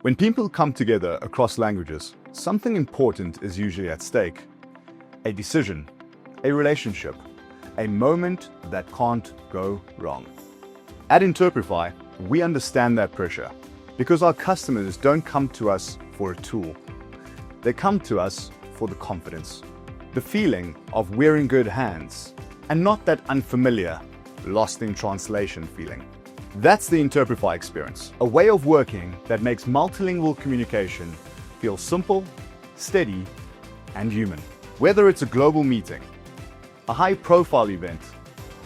When people come together across languages, something important is usually at stake. A decision, a relationship, a moment that can't go wrong. At Interprefy, we understand that pressure because our customers don't come to us for a tool. They come to us for the confidence, the feeling of we're in good hands, and not that unfamiliar, lost in translation feeling. That's the Interprefy Experience, a way of working that makes multilingual communication feel simple, steady, and human. Whether it's a global meeting, a high-profile event,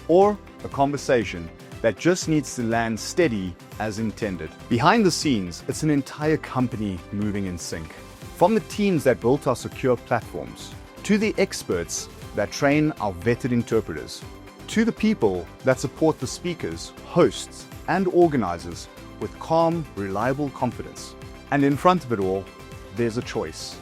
or a conversation that just needs to land steady as intended. Behind the scenes, it's an entire company moving in sync. From the teams that built our secure platforms, to the experts that train our vetted interpreters, to the people that support the speakers, hosts, and organizers with calm, reliable confidence. And in front of it all, there's a choice.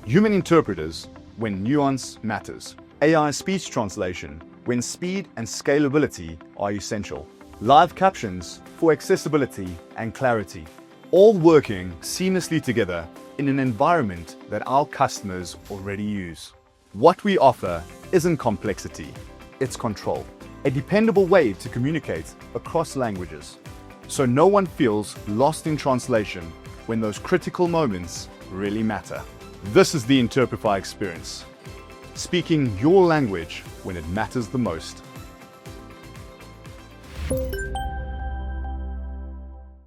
Human interpreters when nuance matters. AI speech translation when speed and scalability are essential. Live captions for accessibility and clarity. All working seamlessly together in an environment that our customers already use. What we offer isn't complexity, it's control. A dependable way to communicate across languages, so no one feels lost in translation when those critical moments really matter. This is the Interprefy Experience, speaking your language when it matters the most.